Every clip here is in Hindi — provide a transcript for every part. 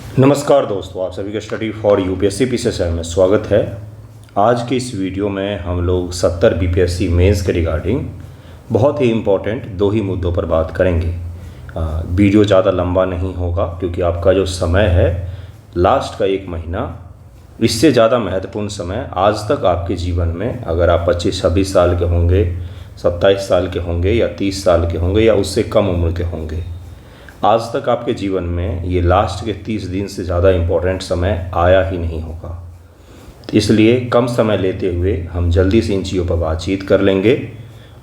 नमस्कार दोस्तों, आप सभी का स्टडी फॉर यूपीएससी पीसीएस में स्वागत है। आज के इस वीडियो में हम लोग 70 बीपीएससी मेंस के रिगार्डिंग बहुत ही इम्पोर्टेंट दो ही मुद्दों पर बात करेंगे। वीडियो ज़्यादा लंबा नहीं होगा क्योंकि आपका जो समय है लास्ट का एक महीना, इससे ज़्यादा महत्वपूर्ण समय आज तक आपके जीवन में, अगर आप 25-26 साल के होंगे, 27 साल के होंगे या 30 साल के होंगे या उससे कम उम्र के होंगे, आज तक आपके जीवन में ये लास्ट के 30 दिन से ज़्यादा इम्पोर्टेंट समय आया ही नहीं होगा। इसलिए कम समय लेते हुए हम जल्दी से इन चीज़ों पर बातचीत कर लेंगे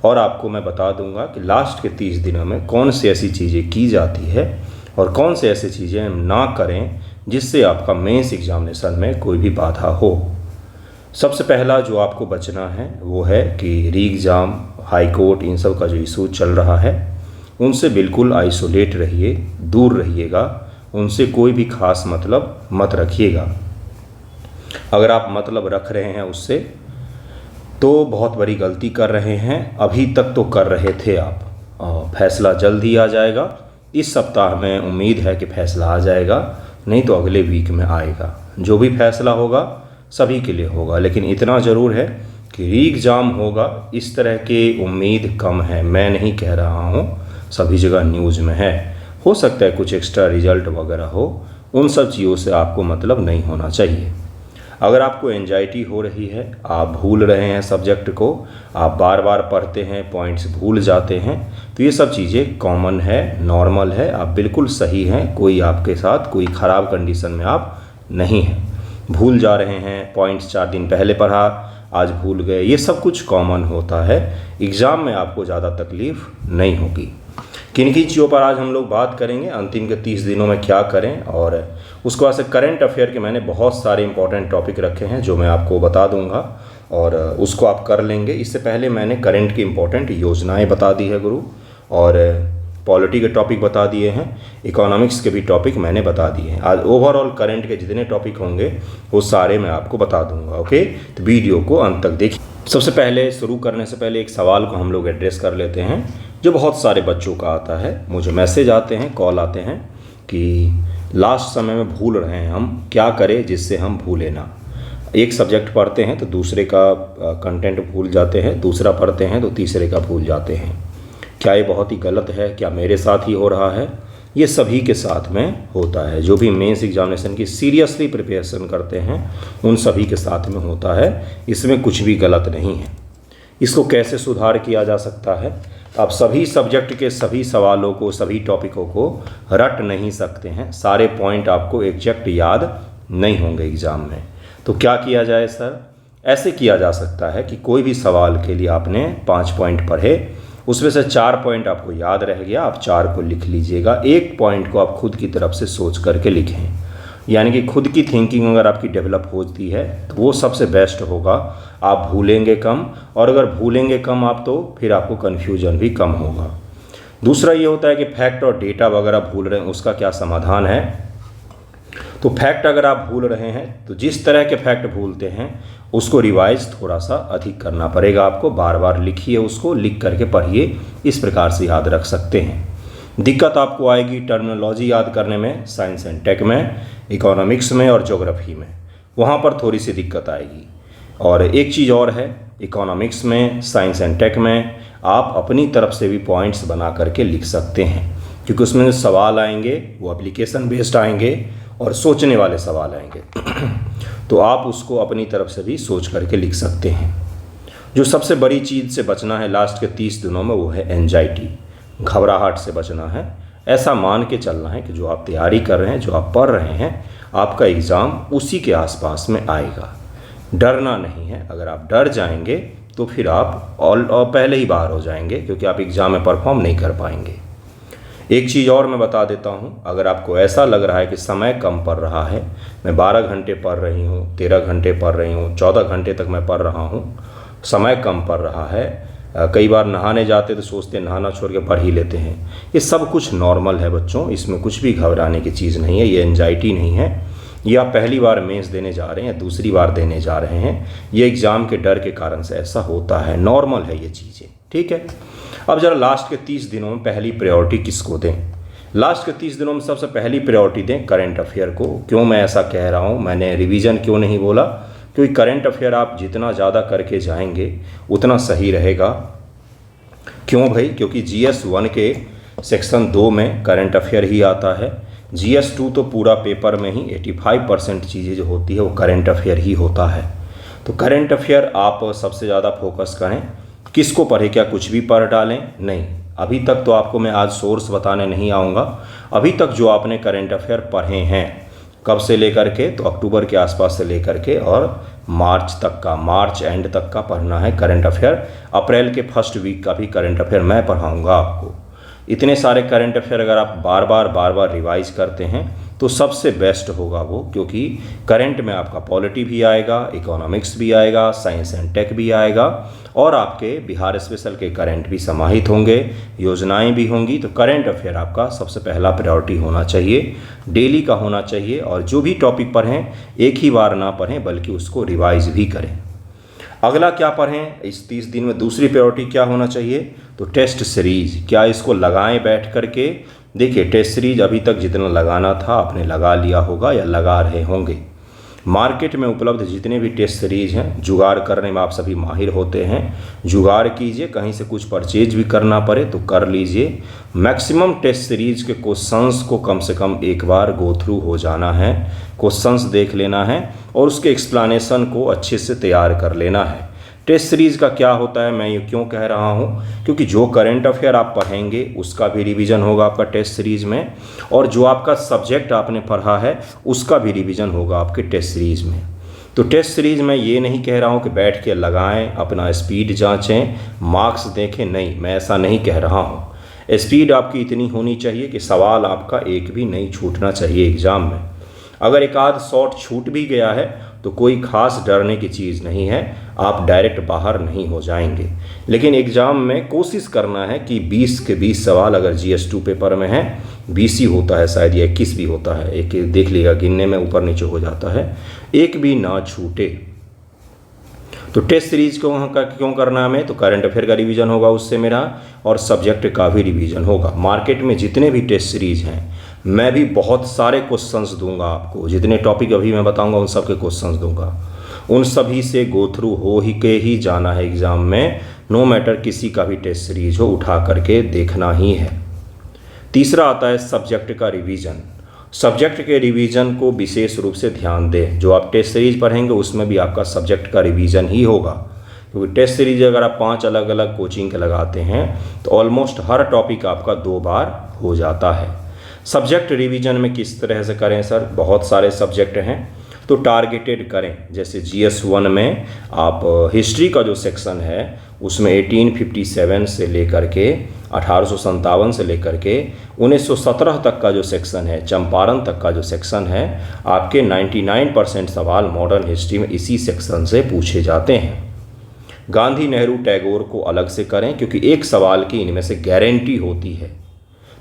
और आपको मैं बता दूंगा कि लास्ट के 30 दिनों में कौन सी ऐसी चीज़ें की जाती है और कौन से ऐसी चीज़ें हम ना करें जिससे आपका मेंस एग्जामिनेशन में कोई भी बाधा हो। सबसे पहला जो आपको बचना है वो है कि री एग्ज़ाम, हाई कोर्ट, इन सब का जो इशू चल रहा है उनसे बिल्कुल आइसोलेट रहिए, दूर रहिएगा, उनसे कोई भी खास मतलब मत रखिएगा। अगर आप मतलब रख रहे हैं उससे तो बहुत बड़ी गलती कर रहे हैं, अभी तक तो कर रहे थे आप। फैसला जल्द ही आ जाएगा। इस सप्ताह में उम्मीद है कि फैसला आ जाएगा, नहीं तो अगले वीक में आएगा। जो भी फैसला होगा सभी के लिए होगा, लेकिन इतना ज़रूर है कि री एग्ज़ाम होगा, इस तरह की उम्मीद कम है। मैं नहीं कह रहा हूँ, सभी जगह न्यूज़ में है। हो सकता है कुछ एक्स्ट्रा रिजल्ट वगैरह हो, उन सब चीज़ों से आपको मतलब नहीं होना चाहिए। अगर आपको एंजाइटी हो रही है, आप भूल रहे हैं सब्जेक्ट को, आप बार बार पढ़ते हैं, पॉइंट्स भूल जाते हैं, तो ये सब चीज़ें कॉमन है, नॉर्मल है, आप बिल्कुल सही हैं। कोई आपके साथ कोई ख़राब कंडीशन में आप नहीं हैं। भूल जा रहे हैं, पॉइंट्स 4 दिन पहले पढ़ा आज भूल गए, ये सब कुछ कॉमन होता है। एग्ज़ाम में आपको ज़्यादा तकलीफ़ नहीं होगी। किन किन चीज़ों पर आज हम लोग बात करेंगे, अंतिम के 30 दिनों में क्या करें, और उसके बाद से करंट अफेयर के मैंने बहुत सारे इंपॉर्टेंट टॉपिक रखे हैं जो मैं आपको बता दूंगा और उसको आप कर लेंगे। इससे पहले मैंने करंट की इंपॉर्टेंट योजनाएं बता दी है गुरु, और पॉलिटी के टॉपिक बता दिए हैं, इकोनॉमिक्स के भी टॉपिक मैंने बता दिए हैं। आज ओवरऑल करंट के जितने टॉपिक होंगे वो सारे मैं आपको बता दूंगा। ओके, तो वीडियो को अंत तक देखिए। सबसे पहले शुरू करने से पहले एक सवाल को हम लोग एड्रेस कर लेते हैं जो बहुत सारे बच्चों का आता है। मुझे मैसेज आते हैं, कॉल आते हैं कि लास्ट समय में भूल रहे हैं, हम क्या करें जिससे हम भूलें ना। एक सब्जेक्ट पढ़ते हैं तो दूसरे का कंटेंट भूल जाते हैं, दूसरा पढ़ते हैं तो तीसरे का भूल जाते हैं। क्या ये बहुत ही गलत है? क्या मेरे साथ ही हो रहा है? ये सभी के साथ में होता है। जो भी मेंस एग्जामिनेशन की सीरियसली प्रिपरेशन करते हैं उन सभी के साथ में होता है, इसमें कुछ भी गलत नहीं है। इसको कैसे सुधार किया जा सकता है? आप सभी सब्जेक्ट के सभी सवालों को, सभी टॉपिकों को रट नहीं सकते हैं, सारे पॉइंट आपको एग्जैक्ट याद नहीं होंगे एग्ज़ाम में। तो क्या किया जाए सर? ऐसे किया जा सकता है कि कोई भी सवाल के लिए आपने 5 पॉइंट पढ़े, उसमें से 4 पॉइंट आपको याद रह गया, आप 4 को लिख लीजिएगा। एक पॉइंट को आप खुद की तरफ से सोच करके लिखें, यानी कि खुद की थिंकिंग अगर आपकी डेवलप होती है तो वो सबसे बेस्ट होगा। आप भूलेंगे कम, और अगर भूलेंगे कम आप तो फिर आपको कन्फ्यूजन भी कम होगा। दूसरा ये होता है कि फैक्ट और डेटा वगैरह भूल रहे हैं, उसका क्या समाधान है? तो फैक्ट अगर आप भूल रहे हैं तो जिस तरह के फैक्ट भूलते हैं उसको रिवाइज थोड़ा सा अधिक करना पड़ेगा आपको। बार बार लिखिए, उसको लिख करके पढ़िए, इस प्रकार से याद रख सकते हैं। दिक्कत आपको आएगी टर्मिनोलॉजी याद करने में, साइंस एंड टेक में, इकोनॉमिक्स में और ज्योग्राफी में, वहाँ पर थोड़ी सी दिक्कत आएगी। और एक चीज़ और है, इकोनॉमिक्स में, साइंस एंड टेक में आप अपनी तरफ से भी पॉइंट्स बना करके लिख सकते हैं, क्योंकि उसमें जो सवाल आएंगे वो एप्लीकेशन बेस्ड आएंगे और सोचने वाले सवाल आएंगे। तो आप उसको अपनी तरफ से भी सोच करके लिख सकते हैं। जो सबसे बड़ी चीज़ से बचना है लास्ट के 30 दिनों में वो है एंजाइटी, घबराहट से बचना है। ऐसा मान के चलना है कि जो आप तैयारी कर रहे हैं, जो आप पढ़ रहे हैं, आपका एग्ज़ाम उसी के आसपास में आएगा। डरना नहीं है। अगर आप डर जाएंगे तो फिर आप पहले ही बाहर हो जाएंगे, क्योंकि आप एग्ज़ाम में परफॉर्म नहीं कर पाएंगे। एक चीज़ और मैं बता देता हूँ, अगर आपको ऐसा लग रहा है कि समय कम पड़ रहा है, मैं 12 घंटे पढ़ रही हूँ, 13 घंटे पढ़ रही हूँ, 14 घंटे तक मैं पढ़ रहा हूँ, समय कम पड़ रहा है, कई बार नहाने जाते तो सोचते नहाना छोड़ के पढ़ ही लेते हैं, ये सब कुछ नॉर्मल है बच्चों, इसमें कुछ भी घबराने की चीज़ नहीं है। ये एंजाइटी नहीं है। ये आप पहली बार मेंस देने जा रहे हैं या दूसरी बार देने जा रहे हैं, ये एग्ज़ाम के डर के कारण से ऐसा होता है, नॉर्मल है ये चीज़ें, ठीक है। अब ज़रा लास्ट के 30 दिनों में पहली प्रायोरिटी किसको दें? लास्ट के 30 दिनों में सबसे पहली प्रायोरिटी दें करंट अफेयर को। क्यों मैं ऐसा कह रहा हूँ, मैंने रिवीजन क्यों नहीं बोला, क्योंकि करंट अफेयर आप जितना ज़्यादा करके जाएंगे उतना सही रहेगा। क्यों भाई, क्योंकि GS 1 के सेक्शन 2 में करंट अफेयर ही आता है। GS 2 तो पूरा पेपर में ही 85% चीज़ें जो होती है वो करंट अफेयर ही होता है। तो करंट अफेयर आप सबसे ज़्यादा फोकस करें। किसको पढ़े, क्या कुछ भी पढ़ डालें? नहीं, अभी तक तो आपको मैं आज सोर्स बताने नहीं आऊँगा। अभी तक जो आपने करंट अफेयर पढ़े हैं, कब से लेकर के, तो अक्टूबर के आसपास से लेकर के और मार्च तक का, मार्च एंड तक का पढ़ना है करंट अफेयर। अप्रैल के फर्स्ट वीक का भी करंट अफेयर मैं पढ़ाऊँगा आपको। इतने सारे करंट अफेयर अगर आप बार बार रिवाइज करते हैं तो सबसे बेस्ट होगा वो, क्योंकि करंट में आपका पॉलिटी भी आएगा, इकोनॉमिक्स भी आएगा, साइंस एंड टेक भी आएगा और आपके बिहार स्पेशल के करंट भी समाहित होंगे, योजनाएं भी होंगी। तो करंट अफेयर आपका सबसे पहला प्रायोरिटी होना चाहिए, डेली का होना चाहिए। और जो भी टॉपिक पढ़ें एक ही बार ना पढ़ें बल्कि उसको रिवाइज भी करें। अगला क्या पढ़ें इस 30 दिन में, दूसरी प्रायोरिटी क्या होना चाहिए, तो टेस्ट सीरीज। क्या इसको लगाएं बैठ करके? देखिए, टेस्ट सीरीज अभी तक जितना लगाना था आपने लगा लिया होगा या लगा रहे होंगे। मार्केट में उपलब्ध जितने भी टेस्ट सीरीज हैं, जुगाड़ करने में आप सभी माहिर होते हैं, जुगाड़ कीजिए। कहीं से कुछ परचेज भी करना पड़े तो कर लीजिए। मैक्सिमम टेस्ट सीरीज के क्वेश्चंस को कम से कम एक बार गो थ्रू हो जाना है, क्वेश्चंस देख लेना है और उसके एक्सप्लेनेशन को अच्छे से तैयार कर लेना है। टेस्ट सीरीज़ का क्या होता है, मैं ये क्यों कह रहा हूँ, क्योंकि जो करंट अफेयर आप पढ़ेंगे उसका भी रिवीजन होगा आपका टेस्ट सीरीज़ में, और जो आपका सब्जेक्ट आपने पढ़ा है उसका भी रिवीजन होगा आपके टेस्ट सीरीज़ में। तो टेस्ट सीरीज़ में ये नहीं कह रहा हूँ कि बैठ के लगाएं, अपना स्पीड जांचें, मार्क्स देखें, नहीं, मैं ऐसा नहीं कह रहा हूँ। स्पीड आपकी इतनी होनी चाहिए कि सवाल आपका एक भी नहीं छूटना चाहिए एग्ज़ाम में। अगर एक आध शॉट छूट भी गया है तो कोई खास डरने की चीज़ नहीं है, आप डायरेक्ट बाहर नहीं हो जाएंगे। लेकिन एग्ज़ाम में कोशिश करना है कि 20 के 20 सवाल अगर GS 2 पेपर में है, 20 ही होता है शायद, या 21 भी होता है, एक देख लिएगा, गिनने में ऊपर नीचे हो जाता है, एक भी ना छूटे। तो टेस्ट सीरीज क्यों करना हमें, तो करंट अफेयर का रिवीजन होगा उससे मेरा, और सब्जेक्ट का भी रिवीजन होगा। मार्केट में जितने भी टेस्ट सीरीज हैं मैं भी बहुत सारे क्वेश्चंस दूंगा आपको, जितने टॉपिक अभी मैं बताऊंगा उन सब के क्वेश्चंस दूंगा। उन सभी से गो थ्रू हो ही के ही जाना है एग्ज़ाम में, नो मैटर किसी का भी टेस्ट सीरीज हो, उठा करके देखना ही है। तीसरा आता है सब्जेक्ट का रिवीजन। सब्जेक्ट के रिवीजन को विशेष रूप से ध्यान दें। जो आप टेस्ट सीरीज पढ़ेंगे उसमें भी आपका सब्जेक्ट का रिवीजन ही होगा, क्योंकि टेस्ट सीरीज अगर आप 5 अलग अलग कोचिंग के लगाते हैं तो ऑलमोस्ट हर टॉपिक आपका 2 बार हो जाता है। सब्जेक्ट रिवीजन में किस तरह से करें सर, बहुत सारे सब्जेक्ट हैं तो टारगेटेड करें। जैसे GS 1 में आप हिस्ट्री का जो सेक्शन है उसमें 1857 से लेकर के 1857 से लेकर के 1917 तक का जो सेक्शन है, चंपारण तक का जो सेक्शन है, आपके 99% सवाल मॉडर्न हिस्ट्री में इसी सेक्शन से पूछे जाते हैं। गांधी, नेहरू, टैगोर को अलग से करें, क्योंकि एक सवाल की इनमें से गारंटी होती है।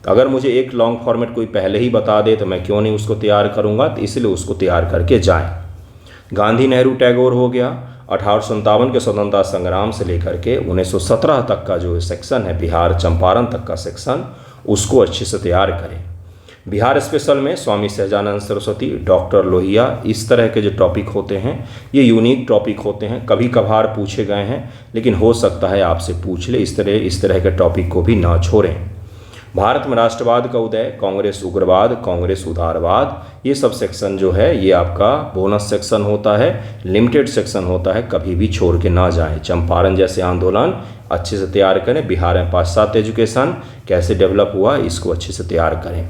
तो अगर मुझे एक लॉन्ग फॉर्मेट कोई पहले ही बता दे तो मैं क्यों नहीं उसको तैयार करूंगा, तो इसलिए उसको तैयार करके जाएं। गांधी, नेहरू, टैगोर हो गया। 1857 के स्वतंत्रता संग्राम से लेकर के 1917 तक का जो सेक्शन है, बिहार चंपारण तक का सेक्शन, उसको अच्छे से तैयार करें। बिहार स्पेशल में स्वामी सहजानंद सरस्वती, डॉक्टर लोहिया, इस तरह के जो टॉपिक होते हैं ये यूनिक टॉपिक होते हैं, कभी कभार पूछे गए हैं, लेकिन हो सकता है आपसे पूछ ले। इस तरह के टॉपिक को भी ना छोड़ें। भारत में राष्ट्रवाद का उदय, कांग्रेस उग्रवाद, कांग्रेस उदारवाद, ये सब सेक्शन जो है ये आपका बोनस सेक्शन होता है, लिमिटेड सेक्शन होता है, कभी भी छोड़ के ना जाएं। चंपारण जैसे आंदोलन अच्छे से तैयार करें। बिहार में पाश्चात्य एजुकेशन कैसे डेवलप हुआ, इसको अच्छे से तैयार करें।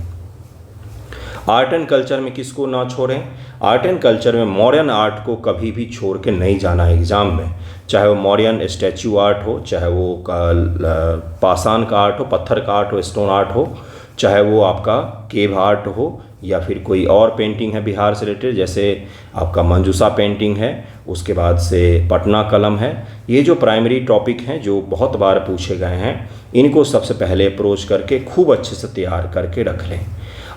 आर्ट एंड कल्चर में किसको ना छोड़ें, आर्ट एंड कल्चर में मॉडर्न आर्ट को कभी भी छोड़ के नहीं जाना है एग्ज़ाम में। चाहे वो मॉडर्न स्टैचू आर्ट हो, चाहे वो पाषाण का आर्ट हो, पत्थर का आर्ट हो, स्टोन आर्ट हो, चाहे वो आपका केव आर्ट हो, या फिर कोई और पेंटिंग है बिहार से रिलेटेड, जैसे आपका मंजूषा पेंटिंग है, उसके बाद से पटना कलम है। ये जो प्राइमरी टॉपिक हैं जो बहुत बार पूछे गए हैं, इनको सबसे पहले अप्रोच करके खूब अच्छे से तैयार करके रख लें।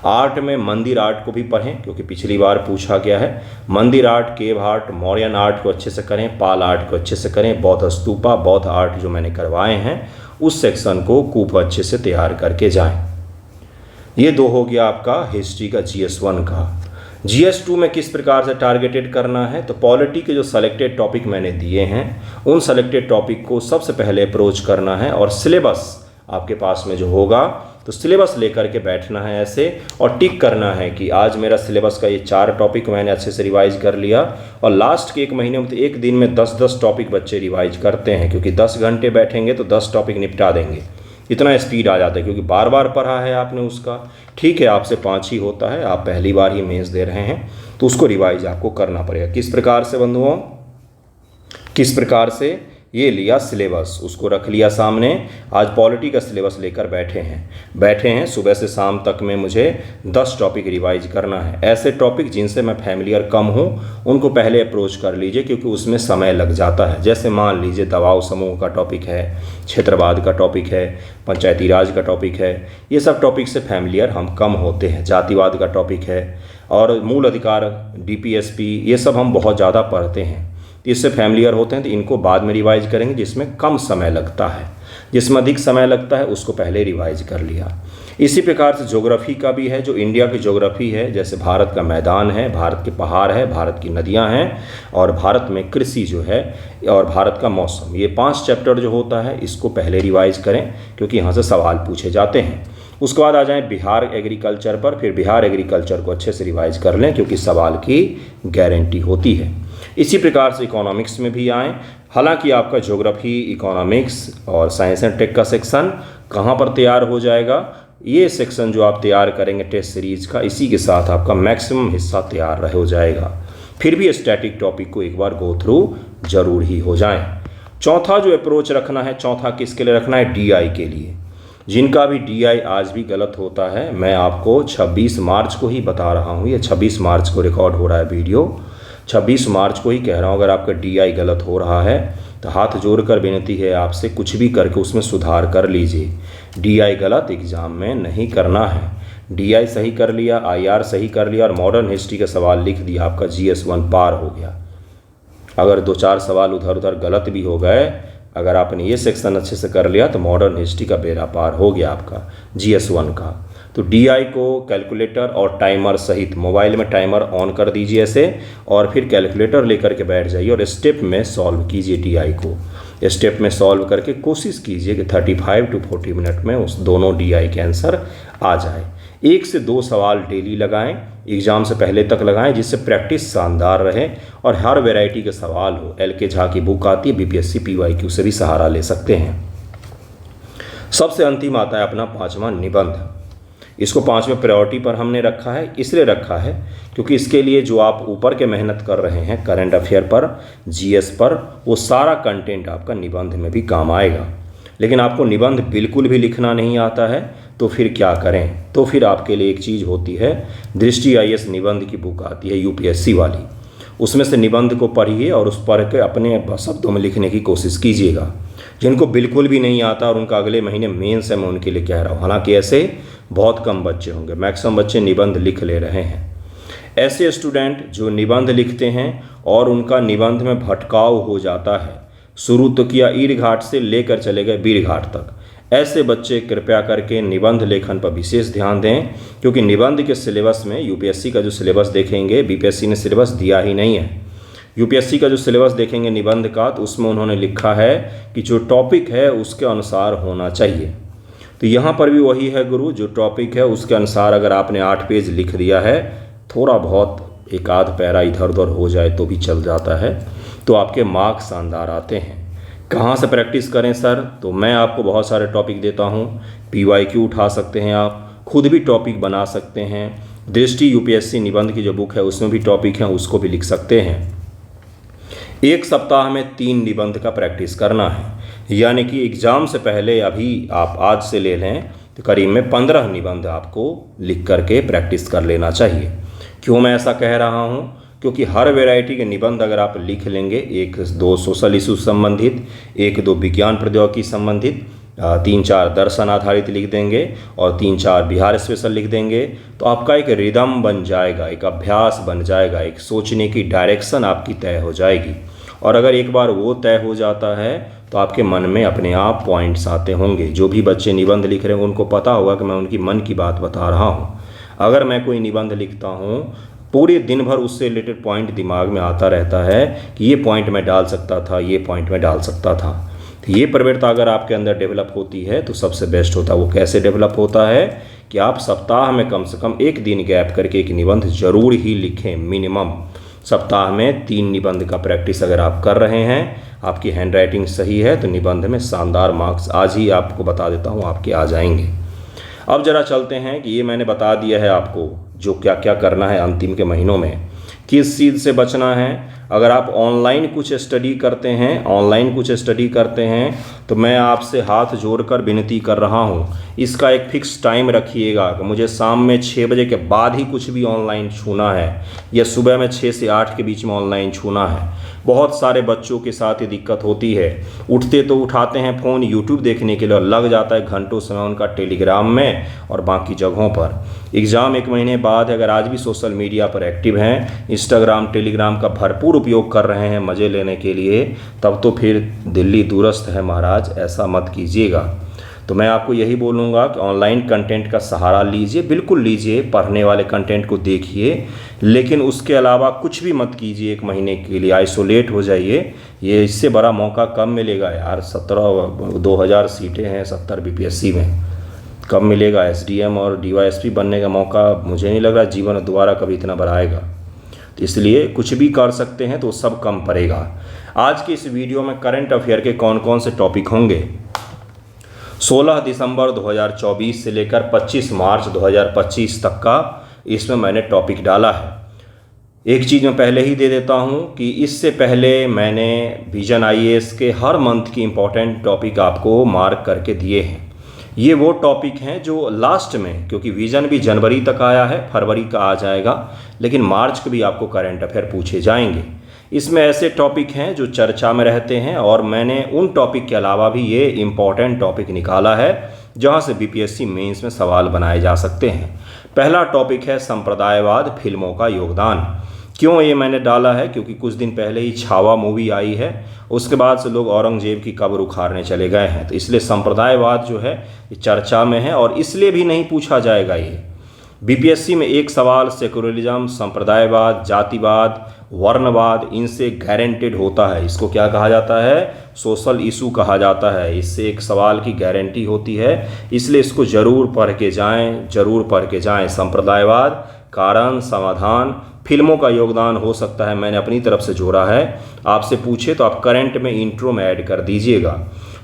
आर्ट में मंदिर आर्ट को भी पढ़ें, क्योंकि पिछली बार पूछा गया है। मंदिर art, cave art, Mauryan art को अच्छे से करें, पाल आर्ट को अच्छे से करें, बौद्ध स्तूपा, बौद्ध आर्ट जो मैंने करवाए हैं उस सेक्शन को खूब अच्छे से तैयार करके जाएं। ये 2 हो गया आपका हिस्ट्री का GS1 का। GS2 में किस प्रकार से टारगेटेड करना है, तो पॉलिटी के जो सेलेक्टेड टॉपिक मैंने दिए हैं उन सेलेक्टेड टॉपिक को सबसे पहले अप्रोच करना है, और सिलेबस आपके पास में जो होगा तो सिलेबस लेकर के बैठना है ऐसे, और टिक करना है कि आज मेरा सिलेबस का ये 4 टॉपिक मैंने अच्छे से रिवाइज कर लिया। और लास्ट के 1 महीने में तो एक दिन में 10-10 टॉपिक बच्चे रिवाइज करते हैं, क्योंकि 10 घंटे बैठेंगे तो 10 टॉपिक निपटा देंगे, इतना स्पीड आ जाता है, क्योंकि बार बार पढ़ा है आपने उसका। ठीक है, आपसे 5 ही होता है, आप पहली बार ही मेंस दे रहे हैं तो उसको रिवाइज आपको करना पड़ेगा। किस प्रकार से बंधुओं, किस प्रकार से, ये लिया सिलेबस, उसको रख लिया सामने। आज पॉलिटी का सिलेबस लेकर बैठे हैं सुबह से शाम तक में मुझे 10 टॉपिक रिवाइज करना है। ऐसे टॉपिक जिनसे मैं फैमिलियर कम हूँ उनको पहले अप्रोच कर लीजिए, क्योंकि उसमें समय लग जाता है। जैसे मान लीजिए दबाव समूह का टॉपिक है, क्षेत्रवाद का टॉपिक है, पंचायती राज का टॉपिक है, ये सब टॉपिक से फैमिलियर हम कम होते हैं। जातिवाद का टॉपिक है और मूल अधिकार, DPSP, ये सब हम बहुत ज़्यादा पढ़ते हैं, इससे फैमिलियर होते हैं। तो इनको बाद में रिवाइज करेंगे जिसमें कम समय लगता है, जिसमें अधिक समय लगता है उसको पहले रिवाइज कर लिया। इसी प्रकार से ज्योग्राफी का भी है, जो इंडिया की ज्योग्राफी है, जैसे भारत का मैदान है, भारत के पहाड़ है, भारत की नदियां हैं, और भारत में कृषि जो है, और भारत का मौसम, ये 5 चैप्टर जो होता है इसको पहले रिवाइज करें, क्योंकि यहाँ से सवाल पूछे जाते हैं। उसके बाद आ जाएं बिहार एग्रीकल्चर पर, फिर बिहार एग्रीकल्चर को अच्छे से रिवाइज कर लें, क्योंकि सवाल की गारंटी होती है। इसी प्रकार से इकोनॉमिक्स में भी आएँ। हालांकि आपका ज्योग्राफी, इकोनॉमिक्स और साइंस एंड टेक का सेक्शन कहाँ पर तैयार हो जाएगा, ये सेक्शन जो आप तैयार करेंगे टेस्ट सीरीज़ का, इसी के साथ आपका मैक्सिमम हिस्सा तैयार हो जाएगा। फिर भी स्टैटिक टॉपिक को एक बार गो थ्रू जरूर ही हो जाएं। चौथा जो अप्रोच रखना है, चौथा किसके लिए रखना है, DI के लिए। जिनका भी DI आज भी गलत होता है, मैं आपको 26 मार्च को ही बता रहा हूँ, ये 26 मार्च को रिकॉर्ड हो रहा है वीडियो, 26 मार्च को ही कह रहा हूँ। अगर आपका DI गलत हो रहा है तो हाथ जोड़कर विनती है आपसे, कुछ भी करके उसमें सुधार कर लीजिए। DI गलत एग्ज़ाम में नहीं करना है। DI सही कर लिया, IR सही कर लिया और मॉडर्न हिस्ट्री का सवाल लिख दिया, आपका GS1 पार हो गया। अगर 2-4 सवाल उधर उधर गलत भी हो गए, अगर आपने ये सेक्शन अच्छे से कर लिया तो मॉडर्न हिस्ट्री का बेड़ा पार हो गया आपका GS1 का। तो DI को कैलकुलेटर और टाइमर सहित मोबाइल में टाइमर ऑन कर दीजिए ऐसे, और फिर कैलकुलेटर लेकर के बैठ जाइए और स्टेप में सॉल्व कीजिए। DI को स्टेप में सॉल्व करके कोशिश कीजिए कि 35 to 40 मिनट में उस दोनों DI के आंसर आ जाए। 1 से 2 सवाल डेली लगाएं, एग्ज़ाम से पहले तक लगाएं, जिससे प्रैक्टिस शानदार रहे और हर वैरायटी के सवाल हो। LK झा की बुक आती है, BPSC PYQ से भी सहारा ले सकते हैं। सबसे अंतिम आता है अपना 5वां निबंध। इसको 5वें प्रायोरिटी पर हमने रखा है, इसलिए रखा है क्योंकि इसके लिए जो आप ऊपर के मेहनत कर रहे हैं करंट अफेयर पर, GS पर, वो सारा कंटेंट आपका निबंध में भी काम आएगा। लेकिन आपको निबंध बिल्कुल भी लिखना नहीं आता है तो फिर क्या करें, तो फिर आपके लिए एक चीज़ होती है, दृष्टि IAS निबंध की बुक आती है UPSC वाली, उसमें से निबंध को पढ़िए और उस पढ़ के अपने शब्दों में लिखने की कोशिश कीजिएगा। जिनको बिल्कुल भी नहीं आता और उनका अगले महीने मेंस है, मैं उनके लिए कह रहा हूँ। हालांकि ऐसे बहुत कम बच्चे होंगे, मैक्सिमम बच्चे निबंध लिख ले रहे हैं। ऐसे स्टूडेंट जो निबंध लिखते हैं और उनका निबंध में भटकाव हो जाता है, शुरू तो किया ईर घाट से लेकर चले गए बीर घाट तक, ऐसे बच्चे कृपया करके निबंध लेखन पर विशेष ध्यान दें, क्योंकि निबंध के सिलेबस में UPSC का जो सिलेबस देखेंगे, BPSC ने सिलेबस दिया ही नहीं है। UPSC का जो सिलेबस देखेंगे निबंध का, तो उसमें उन्होंने लिखा है कि जो टॉपिक है उसके अनुसार होना चाहिए। तो यहाँ पर भी वही है गुरु, जो टॉपिक है उसके अनुसार अगर आपने 8 पेज लिख दिया है, थोड़ा बहुत एक आध पैरा इधर उधर हो जाए तो भी चल जाता है, तो आपके मार्क्स शानदार आते हैं। कहाँ से प्रैक्टिस करें सर, तो मैं आपको बहुत सारे टॉपिक देता हूँ। PYQ उठा सकते हैं, आप खुद भी टॉपिक बना सकते हैं। दृष्टि UPSC निबंध की जो बुक है उसमें भी टॉपिक हैं, उसको भी लिख सकते हैं। 1 सप्ताह में 3 निबंध का प्रैक्टिस करना है, यानी कि एग्ज़ाम से पहले अभी आप आज से ले लें तो करीब में 15 निबंध आपको लिख करके प्रैक्टिस कर लेना चाहिए। क्यों मैं ऐसा कह रहा हूँ, क्योंकि हर वैरायटी के निबंध अगर आप लिख लेंगे, 1-2 सोशल इशू संबंधित, 1-2 विज्ञान प्रौद्योगिकी संबंधित, 3-4 दर्शन आधारित लिख देंगे और 3-4 बिहार स्पेशल लिख देंगे, तो आपका एक रिदम बन जाएगा, एक अभ्यास बन जाएगा, एक सोचने की डायरेक्शन आपकी तय हो जाएगी और अगर एक बार वो तय हो जाता है तो आपके मन में अपने आप पॉइंट्स आते होंगे। जो भी बच्चे निबंध लिख रहे हैं उनको पता होगा कि मैं उनकी मन की बात बता रहा हूँ। अगर मैं कोई निबंध लिखता हूँ, पूरे दिन भर उससे रिलेटेड पॉइंट दिमाग में आता रहता है कि ये पॉइंट मैं डाल सकता था, ये पॉइंट मैं डाल सकता था। तो ये प्रवृत्ति अगर आपके अंदर डेवलप होती है तो सबसे बेस्ट होता है। वो कैसे डेवलप होता है कि आप सप्ताह में कम से कम एक दिन गैप करके एक निबंध जरूर ही लिखें। मिनिमम सप्ताह में 3 निबंध का प्रैक्टिस अगर आप कर रहे हैं, आपकी हैंड राइटिंग सही है, तो निबंध में शानदार मार्क्स आज ही आपको बता देता हूँ आपके आ जाएंगे। अब जरा चलते हैं कि ये मैंने बता दिया है आपको जो क्या क्या करना है अंतिम के महीनों में, किस चीज़ से बचना है। अगर आप ऑनलाइन कुछ स्टडी करते हैं तो मैं आपसे हाथ जोड़कर विनती कर रहा हूँ, इसका एक फिक्स टाइम रखिएगा कि मुझे शाम में 6 बजे के बाद ही कुछ भी ऑनलाइन छूना है या सुबह में 6 से 8 के बीच में ऑनलाइन छूना है। बहुत सारे बच्चों के साथ ये दिक्कत होती है, उठते तो उठाते हैं फ़ोन यूट्यूब देखने के लिए और लग जाता है घंटों समय उनका टेलीग्राम में और बाकी जगहों पर। एग्ज़ाम 1 महीने बाद अगर आज भी सोशल मीडिया पर एक्टिव हैं, इंस्टाग्राम टेलीग्राम का भरपूर उपयोग कर रहे हैं मज़े लेने के लिए, तब तो फिर दिल्ली दूरस्थ है महाराज, ऐसा मत कीजिएगा। तो मैं आपको यही बोलूँगा कि ऑनलाइन कंटेंट का सहारा लीजिए, बिल्कुल लीजिए, पढ़ने वाले कंटेंट को देखिए, लेकिन उसके अलावा कुछ भी मत कीजिए। 1 महीने के लिए आइसोलेट हो जाइए। ये इससे बड़ा मौका कब मिलेगा यार। 2000 सीटें हैं 70 बीपीएससी में, कब मिलेगा। एसडीएम और डीवाईएसपी बनने का मौका मुझे नहीं लग रहा जीवन दोबारा कभी इतना बड़ा आएगा। तो इसलिए कुछ भी कर सकते हैं तो सब कम पड़ेगा। आज की इस वीडियो में करंट अफेयर के कौन कौन से टॉपिक होंगे। 16 दिसंबर 2024 से लेकर 25 मार्च 2025 तक का इसमें मैंने टॉपिक डाला है। एक चीज़ मैं पहले ही दे देता हूं कि इससे पहले मैंने विजन आईएएस के हर मंथ की इम्पोर्टेंट टॉपिक आपको मार्क करके दिए हैं। ये वो टॉपिक हैं जो लास्ट में, क्योंकि विजन भी जनवरी तक आया है, फरवरी का आ जाएगा, लेकिन मार्च के भी आपको करंट अफेयर पूछे जाएंगे। इसमें ऐसे टॉपिक हैं जो चर्चा में रहते हैं और मैंने उन टॉपिक के अलावा भी ये इम्पॉर्टेंट टॉपिक निकाला है जहां से बीपीएससी मेंस में सवाल बनाए जा सकते हैं। पहला टॉपिक है संप्रदायवाद फिल्मों का योगदान। क्यों ये मैंने डाला है, क्योंकि कुछ दिन पहले ही छावा मूवी आई है, उसके बाद से लोग औरंगजेब की कब्र उखाड़ने चले गए हैं। तो इसलिए संप्रदायवाद जो है ये चर्चा में है और इसलिए भी नहीं पूछा जाएगा। ये बीपीएससी में एक सवाल सेकुलरिज्म, संप्रदायवाद, जातिवाद, वर्णवाद, इनसे गारंटेड होता है। इसको क्या कहा जाता है, सोशल इशू कहा जाता है। इससे एक सवाल की गारंटी होती है, इसलिए इसको जरूर पढ़ के जाएं। संप्रदायवाद, कारण, समाधान, फिल्मों का योगदान हो सकता है मैंने अपनी तरफ से जोड़ा है। आपसे पूछे तो आप करंट में इंट्रो में ऐड कर दीजिएगा।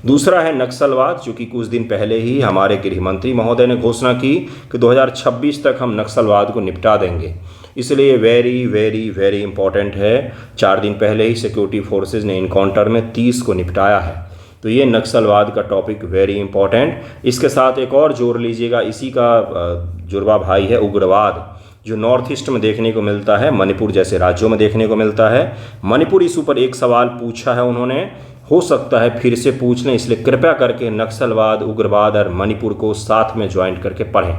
दूसरा है नक्सलवाद, जो कि कुछ दिन पहले ही हमारे गृह मंत्री महोदय ने घोषणा की कि 2026 तक हम नक्सलवाद को निपटा देंगे। इसलिए वेरी वेरी वेरी इंपॉर्टेंट है। 4 दिन पहले ही सिक्योरिटी फोर्सेज ने इनकाउंटर में 30 को निपटाया है। तो ये नक्सलवाद का टॉपिक वेरी इंपॉर्टेंट। इसके साथ एक और जोड़ लीजिएगा, इसी का जुड़वा भाई है उग्रवाद, जो नॉर्थ ईस्ट में देखने को मिलता है, मणिपुर जैसे राज्यों में देखने को मिलता है। मणिपुर इस ऊपर एक सवाल पूछा है उन्होंने, हो सकता है फिर से पूछ लें, इसलिए कृपया करके नक्सलवाद, उग्रवाद और मणिपुर को साथ में ज्वाइंट करके पढ़ें।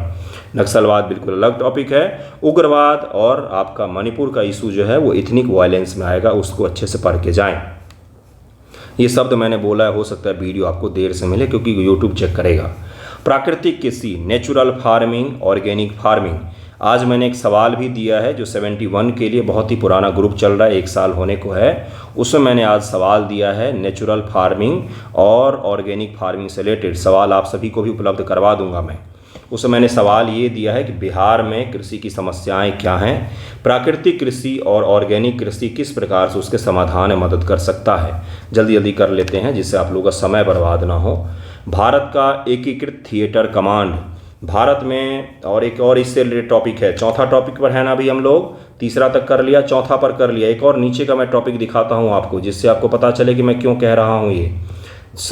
नक्सलवाद बिल्कुल अलग टॉपिक है, उग्रवाद और आपका मणिपुर का इशू जो है वो इथनिक वायलेंस में आएगा, उसको अच्छे से पढ़ के जाएं। ये शब्द मैंने बोला है, हो सकता है वीडियो आपको देर से मिले क्योंकि यूट्यूब चेक करेगा। प्राकृतिक कृषि, नेचुरल फार्मिंग, ऑर्गेनिक फार्मिंग, आज मैंने एक सवाल भी दिया है जो 71 के लिए बहुत ही पुराना ग्रुप चल रहा है, 1 साल होने को है, उसमें मैंने आज सवाल दिया है नेचुरल फार्मिंग और ऑर्गेनिक फार्मिंग से रिलेटेड सवाल आप सभी को भी उपलब्ध करवा दूंगा मैं। उसमें मैंने सवाल ये दिया है कि बिहार में कृषि की समस्याएं क्या हैं, प्राकृतिक कृषि और ऑर्गेनिक कृषि किस प्रकार से उसके समाधान में मदद कर सकता है। जल्दी जल्दी कर लेते हैं जिससे आप लोगों का समय बर्बाद ना हो। भारत का एकीकृत थिएटर कमांड, भारत में, और एक और इससे रिलेटेड टॉपिक है। चौथा टॉपिक पर है ना अभी हम लोग, तीसरा तक कर लिया, चौथा पर कर लिया। एक और नीचे का मैं टॉपिक दिखाता हूँ आपको जिससे आपको पता चले कि मैं क्यों कह रहा हूँ ये।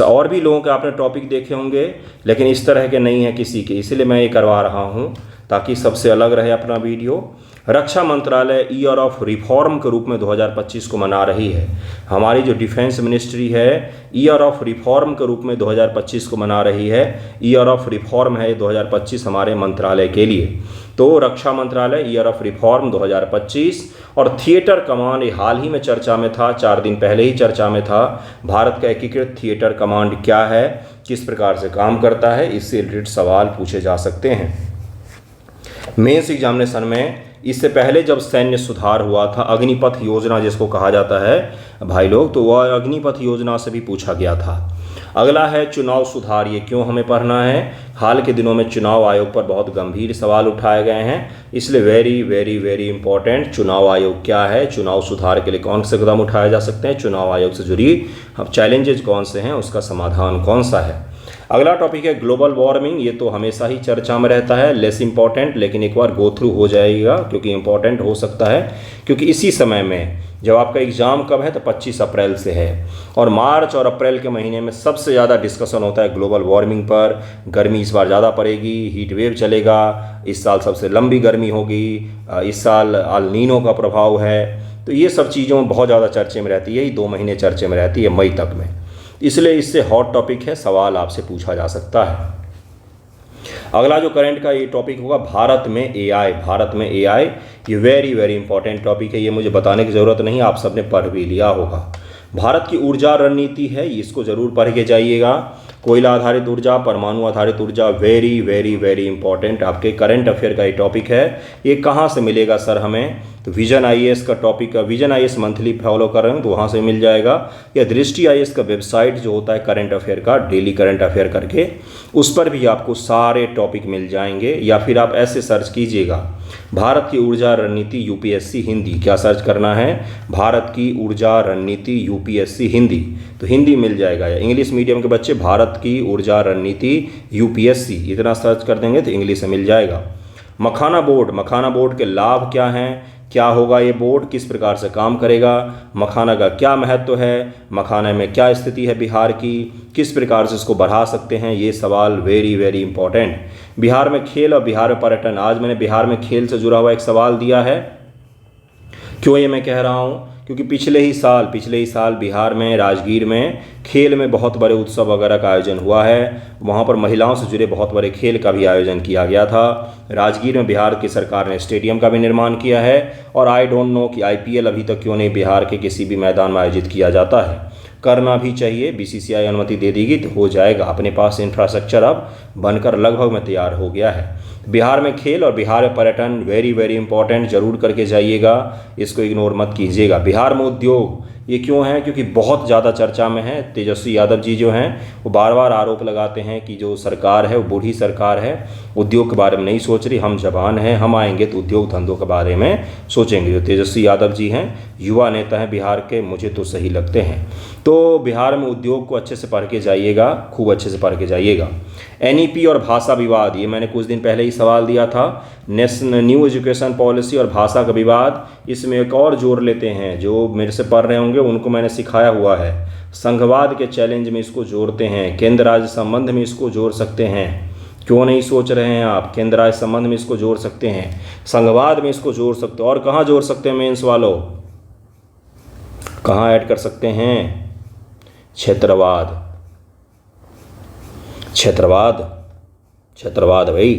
और भी लोगों के आपने टॉपिक देखे होंगे लेकिन इस तरह के नहीं है किसी के, इसलिए मैं ये करवा रहा हूँ ताकि सबसे अलग रहे अपना वीडियो। रक्षा मंत्रालय ईयर ऑफ रिफॉर्म के रूप में 2025 को मना रही है। हमारी जो डिफेंस मिनिस्ट्री है ईयर ऑफ रिफॉर्म के रूप में 2025 को मना रही है। ईयर ऑफ रिफॉर्म है 2025 हमारे मंत्रालय के लिए। तो रक्षा मंत्रालय ईयर ऑफ रिफॉर्म 2025 और थिएटर कमांड ये हाल ही में चर्चा में था, 4 दिन पहले ही चर्चा में था। भारत का एकीकृत थिएटर कमांड क्या है, किस प्रकार से काम करता है, इससे रिलेटेड सवाल पूछे जा सकते हैं मेंस एग्जामिनेशन में। इससे पहले जब सैन्य सुधार हुआ था, अग्निपथ योजना जिसको कहा जाता है भाई लोग, तो वह अग्निपथ योजना से भी पूछा गया था। अगला है चुनाव सुधार, ये क्यों हमें पढ़ना है। हाल के दिनों में चुनाव आयोग पर बहुत गंभीर सवाल उठाए गए हैं, इसलिए वेरी वेरी वेरी इंपॉर्टेंट चुनाव आयोग क्या है, चुनाव सुधार के लिए कौन से कदम उठाए जा सकते हैं, चुनाव आयोग से जुड़ी अब चैलेंजेस कौन से हैं, उसका समाधान कौन सा है। अगला टॉपिक है ग्लोबल वार्मिंग। ये तो हमेशा ही चर्चा में रहता है, लेस इंपॉर्टेंट, लेकिन एक बार गो थ्रू हो जाएगा क्योंकि इंपॉर्टेंट हो सकता है, क्योंकि इसी समय में जब आपका एग्ज़ाम कब है तो 25 अप्रैल से है, और मार्च और अप्रैल के महीने में सबसे ज़्यादा डिस्कशन होता है ग्लोबल वार्मिंग पर। गर्मी इस बार ज़्यादा पड़ेगी, हीट वेव चलेगा, इस साल सबसे लंबी गर्मी होगी, इस साल अल नीनो का प्रभाव है। तो ये सब चीज़ों बहुत ज़्यादा चर्चे में रहती है, ये 2 महीने चर्चे में रहती है मई तक में, इसलिए इससे हॉट टॉपिक है, सवाल आपसे पूछा जा सकता है। अगला जो करंट का ये टॉपिक होगा भारत में एआई। भारत में एआई ये वेरी वेरी इंपॉर्टेंट टॉपिक है, ये मुझे बताने की ज़रूरत नहीं, आप सबने पढ़ भी लिया होगा। भारत की ऊर्जा रणनीति है, इसको ज़रूर पढ़ के जाइएगा। कोयला आधारित ऊर्जा, परमाणु आधारित ऊर्जा, वेरी वेरी वेरी इंपॉर्टेंट आपके करंट अफेयर का ये टॉपिक है। ये कहाँ से मिलेगा सर हमें, तो विजन आईएएस का topic, vision IAS monthly follow कर रहे हैं तो वहाँ से मिल जाएगा, या दृष्टि आईएएस का वेबसाइट जो होता है करंट अफेयर का, डेली करंट अफेयर करके, उस पर भी आपको सारे टॉपिक मिल जाएंगे। या फिर आप ऐसे सर्च कीजिएगा भारत की ऊर्जा रणनीति यूपीएससी हिंदी, क्या सर्च करना है, भारत की ऊर्जा रणनीति यूपीएससी हिंदी, तो हिंदी मिल जाएगा। या इंग्लिश मीडियम के बच्चे भारत की ऊर्जा रणनीति यूपीएससी इतना सर्च कर देंगे तो इंग्लिश में मिल जाएगा। मखाना बोर्ड, मखाना बोर्ड के लाभ क्या हैं, क्या होगा ये बोर्ड, किस प्रकार से काम करेगा, मखाना का क्या महत्व है, मखाना में क्या स्थिति है बिहार की, किस प्रकार से इसको बढ़ा सकते हैं, ये सवाल वेरी वेरी इंपॉर्टेंट। बिहार में खेल और बिहार में पर्यटन, आज मैंने बिहार में खेल से जुड़ा हुआ एक सवाल दिया है। क्यों ये मैं कह रहा हूँ, क्योंकि पिछले ही साल बिहार में राजगीर में खेल में बहुत बड़े उत्सव वगैरह का आयोजन हुआ है, वहाँ पर महिलाओं से जुड़े बहुत बड़े खेल का भी आयोजन किया गया था। राजगीर में बिहार की सरकार ने स्टेडियम का भी निर्माण किया है, और आई डोंट नो कि आईपीएल अभी तक क्यों नहीं बिहार के किसी भी मैदान में आयोजित किया जाता है, करना भी चाहिए, बीसीसीआई अनुमति दे देगी तो हो जाएगा। अपने पास इंफ्रास्ट्रक्चर अब बनकर लगभग में तैयार हो गया है। बिहार में खेल और बिहार में पर्यटन वेरी वेरी इंपॉर्टेंट, जरूर करके जाइएगा, इसको इग्नोर मत कीजिएगा। बिहार में उद्योग, ये क्यों है, क्योंकि बहुत ज़्यादा चर्चा में है। तेजस्वी यादव जी जो हैं वो बार बार आरोप लगाते हैं कि जो सरकार है वो बूढ़ी सरकार है, उद्योग के बारे में नहीं सोच रही। हम जवान हैं, हम आएंगे तो उद्योग धंधों के बारे में सोचेंगे। जो तेजस्वी यादव जी हैं युवा नेता हैं बिहार के, मुझे तो सही लगते हैं। तो बिहार में उद्योग को अच्छे से पढ़ के जाइएगा, खूब अच्छे से पढ़ के जाइएगा। एनईपी और भाषा विवाद, ये मैंने कुछ दिन पहले ही सवाल दिया था। नेशनल न्यू एजुकेशन पॉलिसी और भाषा का विवाद, इसमें एक और जोड़ लेते हैं, जो मेरे से पढ़ रहे होंगे उनको मैंने सिखाया हुआ है। संघवाद के चैलेंज में इसको जोड़ते हैं, केंद्र राज्य संबंध में इसको जोड़ सकते हैं। क्यों नहीं सोच रहे हैं आप, केंद्र राज्य संबंध में इसको जोड़ सकते हैं, संघवाद में इसको जोड़ सकते हैं। और कहाँ जोड़ सकते हैं मेंस वालों, कहाँ ऐड कर सकते हैं, क्षेत्रवाद, क्षेत्रवाद, क्षेत्रवाद भाई,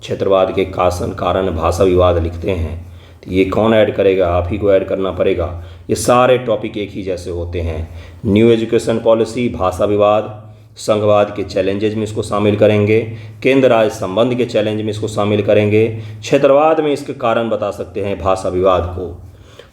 क्षेत्रवाद के कारण भाषा विवाद लिखते हैं, तो ये कौन ऐड करेगा, आप ही को ऐड करना पड़ेगा। ये सारे टॉपिक एक ही जैसे होते हैं। न्यू एजुकेशन पॉलिसी, भाषा विवाद, संघवाद के चैलेंजेज में इसको शामिल करेंगे, केंद्र राज्य संबंध के चैलेंज में इसको शामिल करेंगे, क्षेत्रवाद में इसके कारण बता सकते हैं भाषा विवाद को।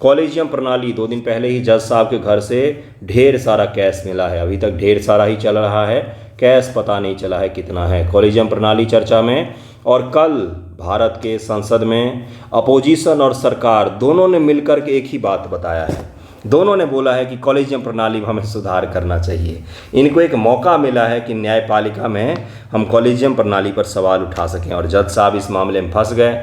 कॉलेजियम प्रणाली, 2 दिन पहले ही जज साहब के घर से ढेर सारा कैश मिला है, अभी तक ढेर सारा ही चल रहा है, कैश पता नहीं चला है कितना है। कॉलेजियम प्रणाली चर्चा में, और कल भारत के संसद में अपोजिशन और सरकार दोनों ने मिलकर के एक ही बात बताया है। दोनों ने बोला है कि कॉलेजियम प्रणाली में हमें सुधार करना चाहिए। इनको एक मौका मिला है कि न्यायपालिका में हम कॉलेजियम प्रणाली पर सवाल उठा सकें, और जज साहब इस मामले में फंस गए।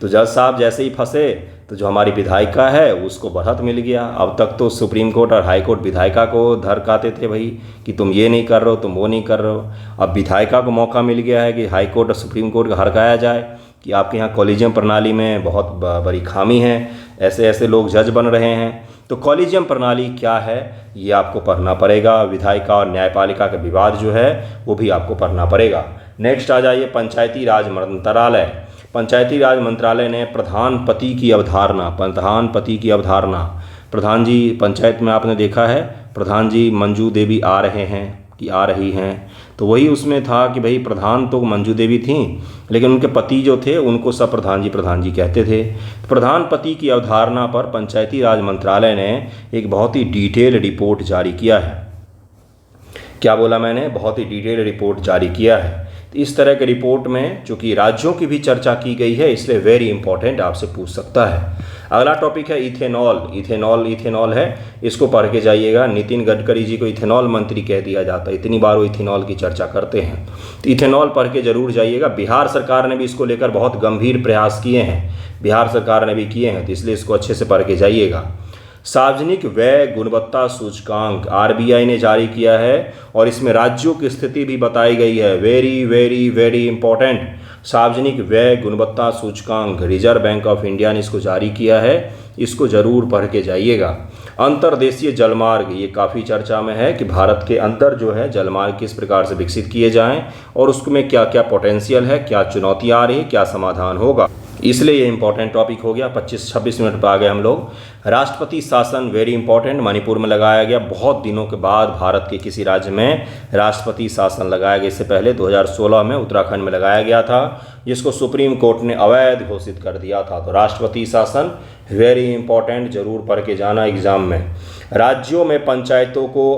तो जज साहब जैसे ही फंसे तो जो हमारी विधायिका है उसको बढ़त मिल गया। अब तक तो सुप्रीम कोर्ट और हाई कोर्ट विधायिका को धरकाते थे भाई कि तुम ये नहीं कर रहे हो, तुम वो नहीं कर रहे हो। अब विधायिका को मौका मिल गया है कि हाई कोर्ट और सुप्रीम कोर्ट का हरकाया जाए। कि आपके यहाँ कॉलेजियम प्रणाली में बहुत बड़ी खामी है, ऐसे ऐसे लोग जज बन रहे हैं। तो कॉलेजियम प्रणाली क्या है ये आपको पढ़ना पड़ेगा। विधायिका और न्यायपालिका का विवाद जो है वो भी आपको पढ़ना पड़ेगा। नेक्स्ट आ जाइए पंचायती राज मंत्रालय। पंचायती राज मंत्रालय ने प्रधानपति की अवधारणा, प्रधान जी पंचायत में आपने देखा है, प्रधान जी मंजू देवी आ रहे हैं कि आ रही हैं, तो वही उसमें था कि भाई प्रधान तो मंजू देवी थीं, लेकिन उनके पति जो थे उनको सब प्रधान जी कहते थे। प्रधानपति की अवधारणा पर पंचायती राज मंत्रालय ने एक बहुत ही डिटेल रिपोर्ट जारी किया है। क्या बोला मैंने? बहुत ही डिटेल रिपोर्ट जारी किया है। तो इस तरह के रिपोर्ट में चूँकि राज्यों की भी चर्चा की गई है, इसलिए वेरी इंपॉर्टेंट आपसे पूछ सकता है। अगला टॉपिक है इथेनॉल है, इसको पढ़ के जाइएगा। नितिन गडकरी जी को इथेनॉल मंत्री कह दिया जाता है, इतनी बार वो इथेनॉल की चर्चा करते हैं, तो इथेनॉल पढ़ के जरूर जाइएगा। बिहार सरकार ने भी इसको लेकर बहुत गंभीर प्रयास किए हैं, तो इसलिए इसको अच्छे से पढ़ के जाइएगा। सार्वजनिक व्यय गुणवत्ता सूचकांक आरबीआई ने जारी किया है और इसमें राज्यों की स्थिति भी बताई गई है। Very very very important. सार्वजनिक व्यय गुणवत्ता सूचकांक रिजर्व बैंक ऑफ इंडिया ने इसको जारी किया है, इसको जरूर पढ़ के जाइएगा। अंतर्देशीय जलमार्ग, ये काफ़ी चर्चा में है कि भारत के अंदर जो है जलमार्ग किस प्रकार से विकसित किए जाएं और उसमें क्या क्या पोटेंशियल है, क्या चुनौतियाँ आ रही है, क्या समाधान होगा, इसलिए ये इंपॉर्टेंट टॉपिक हो गया। 25-26 मिनट पर आ गए हम लोग। राष्ट्रपति शासन वेरी इंपॉर्टेंट, मणिपुर में लगाया गया। बहुत दिनों के बाद भारत के किसी राज्य में राष्ट्रपति शासन लगाया गया। इससे पहले 2016 में उत्तराखंड में लगाया गया था, जिसको सुप्रीम कोर्ट ने अवैध घोषित कर दिया था। तो राष्ट्रपति शासन वेरी इंपॉर्टेंट, जरूर पढ़ के जाना एग्जाम में। राज्यों में पंचायतों को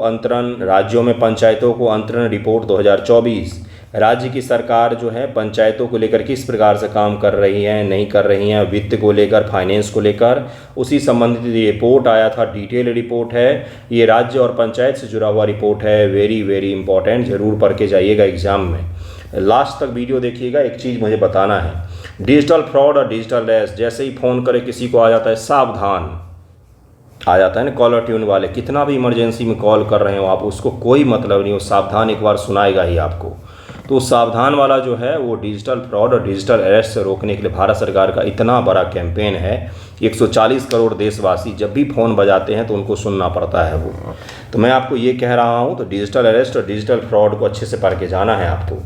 अंतरण रिपोर्ट 2024। राज्य की सरकार जो है पंचायतों को लेकर किस प्रकार से काम कर रही है, नहीं कर रही हैं, वित्त को लेकर, फाइनेंस को लेकर, उसी संबंधित रिपोर्ट आया था। डिटेल रिपोर्ट है ये, राज्य और पंचायत से जुड़ा हुआ रिपोर्ट है। वेरी वेरी इंपॉर्टेंट, जरूर पढ़ के जाइएगा एग्जाम में। लास्ट तक वीडियो देखिएगा। एक चीज़ मुझे बताना है, डिजिटल फ्रॉड और डिजिटल रेस, जैसे ही फ़ोन करे किसी को आ जाता है सावधान, आ जाता है ना कॉलर ट्यून वाले, कितना भी इमरजेंसी में कॉल कर रहे हो आप, उसको कोई मतलब नहीं, वो सावधान एक बार सुनाएगा ही आपको। तो सावधान वाला जो है वो डिजिटल फ्रॉड और डिजिटल अरेस्ट से रोकने के लिए भारत सरकार का इतना बड़ा कैंपेन है। 140 करोड़ देशवासी जब भी फ़ोन बजाते हैं तो उनको सुनना पड़ता है वो। तो मैं आपको ये कह रहा हूँ, तो डिजिटल अरेस्ट और डिजिटल फ्रॉड को अच्छे से पढ़ के जाना है आपको।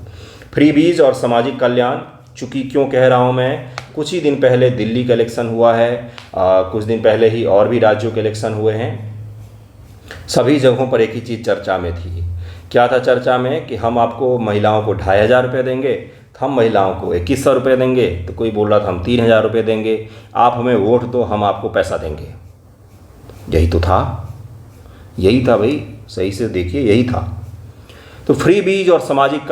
फ्रीबीज और सामाजिक कल्याण, चूँकि क्यों कह रहा हूँ मैं, कुछ ही दिन पहले दिल्ली का इलेक्शन हुआ है, कुछ दिन पहले ही और भी राज्यों के इलेक्शन हुए हैं। सभी जगहों पर एक ही चीज़ चर्चा में थी। क्या था चर्चा में कि हम आपको महिलाओं को 2500 रुपये देंगे, तो हम महिलाओं को 2100 रुपये देंगे, तो कोई बोल रहा था हम 3000 रुपये देंगे, आप हमें वोट दो हम आपको पैसा देंगे। यही तो था, यही था भाई, सही से देखिए यही था। तो फ्री बीज और सामाजिक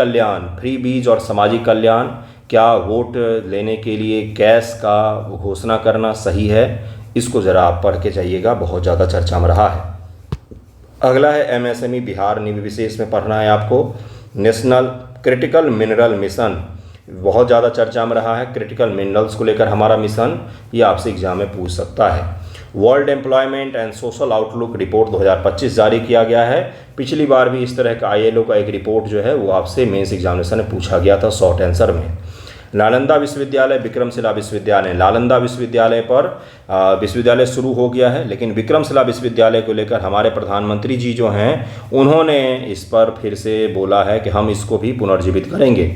कल्याण, क्या वोट लेने के लिए कैश का घोषणा करना सही है, इसको ज़रा आप पढ़ के जाइएगा, बहुत ज़्यादा चर्चा में रहा है। अगला है एमएसएमई बिहार विशेष में पढ़ना है आपको। नेशनल क्रिटिकल मिनरल मिशन बहुत ज़्यादा चर्चा में रहा है। क्रिटिकल मिनरल्स को लेकर हमारा मिशन, ये आपसे एग्जाम में पूछ सकता है। World employment and social outlook report 2025 जारी किया गया है। पिछली बार भी इस तरह का ILO का एक रिपोर्ट जो है वो आपसे मेंस एग्जामिनेशन में पूछा गया था शॉर्ट आंसर में। नालंदा विश्वविद्यालय, विक्रमशिला विश्वविद्यालय, नालंदा विश्वविद्यालय पर विश्वविद्यालय शुरू हो गया है, लेकिन विक्रमशिला विश्वविद्यालय को लेकर हमारे प्रधानमंत्री जी जो हैं उन्होंने इस पर फिर से बोला है कि हम इसको भी पुनर्जीवित करेंगे।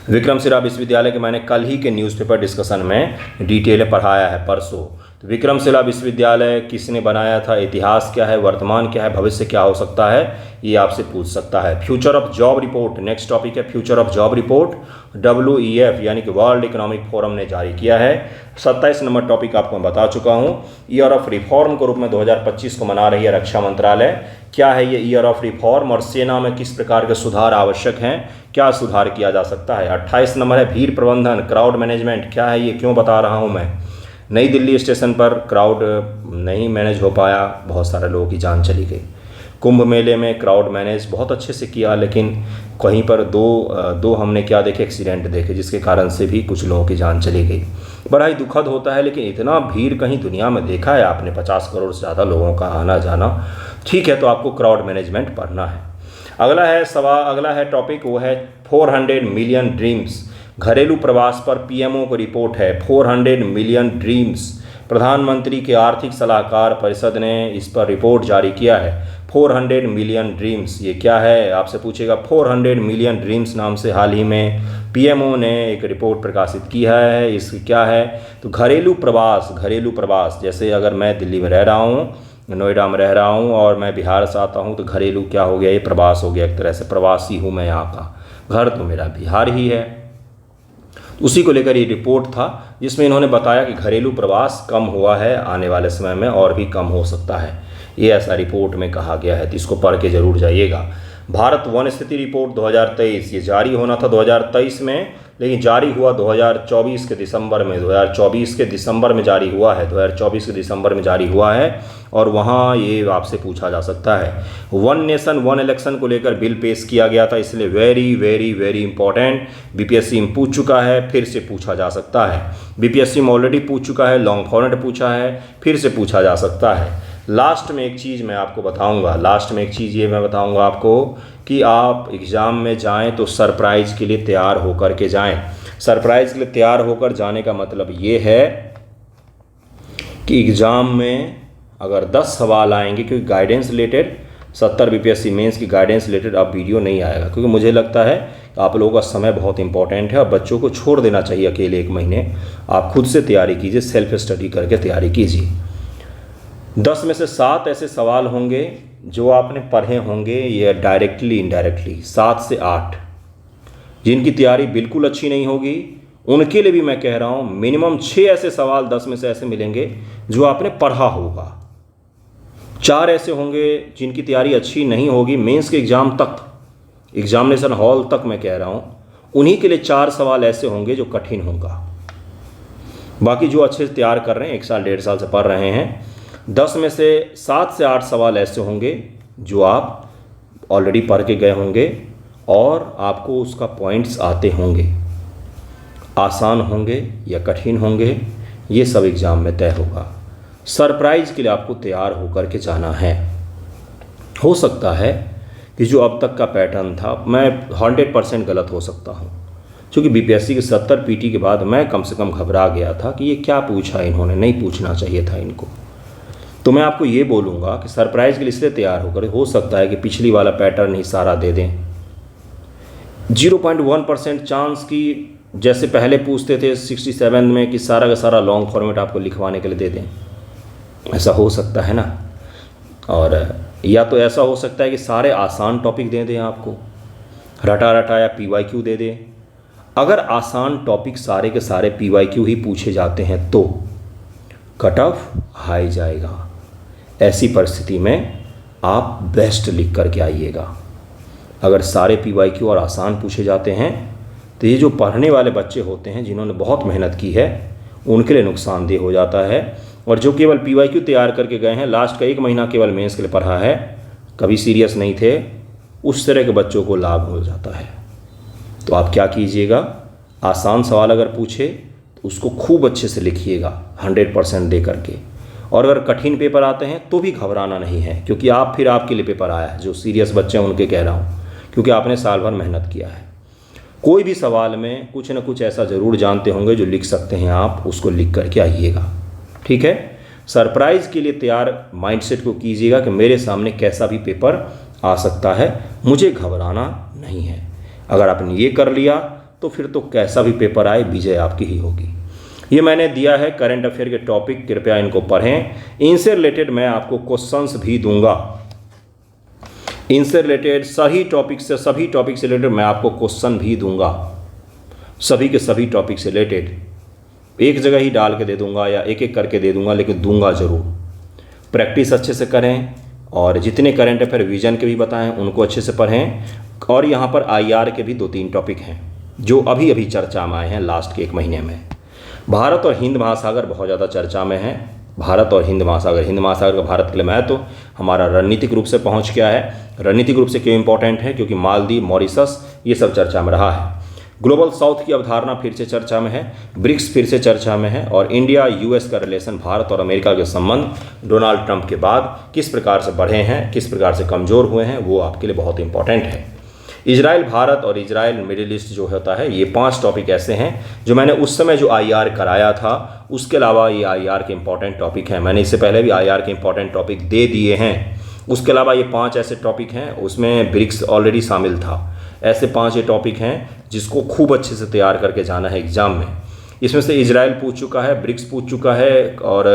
विक्रमशिला विश्वविद्यालय के मैंने कल ही के न्यूज़पेपर डिस्कशन में डिटेल पढ़ाया है परसों। तो विक्रमशिला विश्वविद्यालय किसने बनाया था, इतिहास क्या है, वर्तमान क्या है, भविष्य क्या हो सकता है, ये आपसे पूछ सकता है। Future of job report, next topic है future of job report, WEF यानी कि वर्ल्ड इकोनॉमिक फोरम ने जारी किया है। 27 नंबर टॉपिक आपको मैं बता चुका हूँ। ईयर ऑफ रिफॉर्म के रूप में 2025 को मना रही है रक्षा मंत्रालय। क्या है ये ईयर ऑफ रिफॉर्म और सेना में किस प्रकार के सुधार आवश्यक हैं, क्या सुधार किया जा सकता है। 28 नंबर है भीड़ प्रबंधन, क्राउड मैनेजमेंट, क्या है ये, क्यों बता रहा हूँ मैं। नई दिल्ली स्टेशन पर क्राउड नहीं मैनेज हो पाया, बहुत सारे लोगों की जान चली गई। कुंभ मेले में क्राउड मैनेज बहुत अच्छे से किया, लेकिन कहीं पर दो हमने क्या देखे, एक्सीडेंट देखे, जिसके कारण से भी कुछ लोगों की जान चली गई। बड़ा ही दुखद होता है, लेकिन इतना भीड़ कहीं दुनिया में देखा है आपने, 50 करोड़ से ज़्यादा लोगों का आना जाना। ठीक है, तो आपको क्राउड मैनेजमेंट पढ़ना है। अगला है टॉपिक, वो है 400 मिलियन ड्रीम्स। घरेलू प्रवास पर पीएमओ को रिपोर्ट है 400 मिलियन ड्रीम्स। प्रधानमंत्री के आर्थिक सलाहकार परिषद ने इस पर रिपोर्ट जारी किया है 400 मिलियन ड्रीम्स। ये क्या है आपसे पूछेगा। 400 मिलियन ड्रीम्स नाम से हाल ही में पीएमओ ने एक रिपोर्ट प्रकाशित की है। इसकी क्या है तो घरेलू प्रवास जैसे अगर मैं दिल्ली में रह रहा हूँ, नोएडा में रह रहा हूँ और मैं बिहार से आता हूँ तो घरेलू क्या हो गया, ये प्रवास हो गया। एक तरह से प्रवासी हूँ मैं यहाँ का, घर तो मेरा बिहार ही है। उसी को लेकर ये रिपोर्ट था जिसमें इन्होंने बताया कि घरेलू प्रवास कम हुआ है, आने वाले समय में और भी कम हो सकता है। ये ऐसा रिपोर्ट में कहा गया है, तो इसको पढ़ के ज़रूर जाइएगा। भारत वन स्थिति रिपोर्ट 2023 ये जारी होना था 2023 में, लेकिन जारी हुआ 2024 के दिसंबर में। 2024 के दिसंबर में जारी हुआ है, 2024 के दिसंबर में जारी हुआ है। और वहाँ ये आपसे पूछा जा सकता है। वन नेशन वन इलेक्शन को लेकर बिल पेश किया गया था, इसलिए very very very important. BPSC में पूछ चुका है, फिर से पूछा जा सकता है। बीपीएससी में ऑलरेडी पूछ चुका है, लॉन्ग फॉर्मेट पूछा है, फिर से पूछा जा सकता है। लास्ट में एक चीज़ मैं आपको बताऊंगा, ये मैं बताऊंगा आपको कि आप एग्ज़ाम में जाएं तो सरप्राइज़ के लिए तैयार होकर के जाएं। सरप्राइज़ के लिए तैयार होकर जाने का मतलब ये है कि एग्ज़ाम में अगर 10 सवाल आएंगे, क्योंकि गाइडेंस रिलेटेड 70 बीपीएससी मेंस की गाइडेंस रिलेटेड अब वीडियो नहीं आएगा, क्योंकि मुझे लगता है आप लोगों का समय बहुत इंपॉर्टेंट है और बच्चों को छोड़ देना चाहिए अकेले 1 महीने। आप खुद से तैयारी कीजिए, सेल्फ स्टडी करके तैयारी कीजिए। 10 में से 7 ऐसे सवाल होंगे जो आपने पढ़े होंगे या डायरेक्टली इनडायरेक्टली, 7 से 8। जिनकी तैयारी बिल्कुल अच्छी नहीं होगी उनके लिए भी मैं कह रहा हूँ मिनिमम 6 ऐसे सवाल 10 में से ऐसे मिलेंगे जो आपने पढ़ा होगा। 4 ऐसे होंगे जिनकी तैयारी अच्छी नहीं होगी, मेंस के एग्ज़ाम तक, एग्जामिनेशन हॉल तक मैं कह रहा हूँ, उन्हीं के लिए 4 सवाल ऐसे होंगे जो कठिन होगा। बाकी जो अच्छे से तैयार कर रहे हैं, 1 साल 1.5 साल से पढ़ रहे हैं, 10 में से 7 से 8 सवाल ऐसे होंगे जो आप ऑलरेडी पढ़ के गए होंगे और आपको उसका पॉइंट्स आते होंगे। आसान होंगे या कठिन होंगे ये सब एग्ज़ाम में तय होगा। सरप्राइज़ के लिए आपको तैयार होकर के जाना है। हो सकता है कि जो अब तक का पैटर्न था, मैं 100% गलत हो सकता हूँ, क्योंकि बीपीएससी के 70 पीटी के बाद मैं कम से कम घबरा गया था कि ये क्या पूछा इन्होंने, नहीं पूछना चाहिए था इनको। तो मैं आपको ये बोलूँगा कि सरप्राइज़ के लिए इसलिए तैयार होकर, हो सकता है कि पिछली वाला पैटर्न ही सारा दे दें। 0.1% चांस की, जैसे पहले पूछते थे 67 में कि सारा का सारा लॉन्ग फॉर्मेट आपको लिखवाने के लिए दे दें, ऐसा हो सकता है ना। और या तो ऐसा हो सकता है कि सारे आसान टॉपिक दे दें आपको, रटा रटा या पीवाईक्यू दे दें। अगर आसान टॉपिक सारे के सारे पीवाईक्यू ही पूछे जाते हैं तो कट ऑफ हाई जाएगा। ऐसी परिस्थिति में आप बेस्ट लिख करके आइएगा। अगर सारे पीवाईक्यू और आसान पूछे जाते हैं तो ये जो पढ़ने वाले बच्चे होते हैं जिन्होंने बहुत मेहनत की है उनके लिए नुकसानदेह हो जाता है। और जो केवल पीवाईक्यू तैयार करके गए हैं, लास्ट का 1 महीना केवल मेंस के लिए पढ़ा है, कभी सीरियस नहीं थे, उस तरह के बच्चों को लाभ हो जाता है। तो आप क्या कीजिएगा, आसान सवाल अगर पूछे तो उसको खूब अच्छे से लिखिएगा 100% दे करके। और अगर कठिन पेपर आते हैं तो भी घबराना नहीं है, क्योंकि आप फिर आपके लिए पेपर आया है। जो सीरियस बच्चे हैं उनके कह रहा हूँ, क्योंकि आपने साल भर मेहनत किया है। कोई भी सवाल में कुछ न कुछ ऐसा ज़रूर जानते होंगे जो लिख सकते हैं आप, उसको लिख करके आइएगा। ठीक है। सरप्राइज़ के लिए तैयार माइंडसेट को कीजिएगा कि मेरे सामने कैसा भी पेपर आ सकता है, मुझे घबराना नहीं है। अगर आपने ये कर लिया तो फिर तो कैसा भी पेपर आए विजय आपकी ही होगी। ये मैंने दिया है करंट अफेयर के टॉपिक, कृपया इनको पढ़ें। इनसे रिलेटेड मैं आपको क्वेश्चंस भी दूंगा। इनसे रिलेटेड सभी टॉपिक से रिलेटेड मैं आपको क्वेश्चन भी दूंगा। सभी के सभी टॉपिक से रिलेटेड एक जगह ही डाल के दे दूंगा या एक एक करके दे दूंगा, लेकिन दूंगा ज़रूर। प्रैक्टिस अच्छे से करें और जितने करंट अफेयर विजन के भी बताएं उनको अच्छे से पढ़ें। और यहाँ पर आईआर के भी 2-3 टॉपिक हैं जो अभी अभी चर्चा में आए हैं लास्ट के 1 महीने में। भारत और हिंद महासागर बहुत ज़्यादा चर्चा में है। भारत और हिंद महासागर का भारत के लिए महत्व हमारा रणनीतिक रूप से पहुंच गया है। रणनीतिक रूप से क्यों इंपॉर्टेंट है, क्योंकि मालदीव, मॉरिशस ये सब चर्चा में रहा है। ग्लोबल साउथ की अवधारणा फिर से चर्चा में है, ब्रिक्स फिर से चर्चा में है, और इंडिया यूएस का रिलेशन, भारत और अमेरिका के संबंध डोनाल्ड ट्रंप के बाद किस प्रकार से बढ़े हैं, किस प्रकार से कमज़ोर हुए हैं, वो आपके लिए बहुत इंपॉर्टेंट है। इजराइल भारत और इजराइल मिडिल ईस्ट जो होता है, ये 5 टॉपिक ऐसे हैं जो मैंने उस समय जो आईआर कराया था, उसके अलावा ये आईआर के इंपॉर्टेंट टॉपिक हैं। मैंने इससे पहले भी आईआर के इंपॉर्टेंट टॉपिक दे दिए हैं। उसके अलावा ये 5 ऐसे टॉपिक हैं, उसमें ब्रिक्स ऑलरेडी शामिल था। ऐसे 5 ये टॉपिक हैं जिसको खूब अच्छे से तैयार करके जाना है एग्जाम में। इसमें से इजराइल पूछ चुका है, ब्रिक्स पूछ चुका है और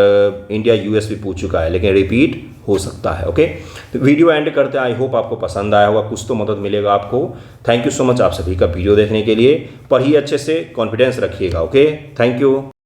इंडिया यूएस भी पूछ चुका है, लेकिन रिपीट हो सकता है। ओके, तो वीडियो एंड करते हैं। आई होप आपको पसंद आया होगा, कुछ तो मदद मिलेगा आपको। थैंक यू सो मच आप सभी का वीडियो देखने के लिए। पढ़िए अच्छे से, कॉन्फिडेंस रखिएगा। Okay, thank you.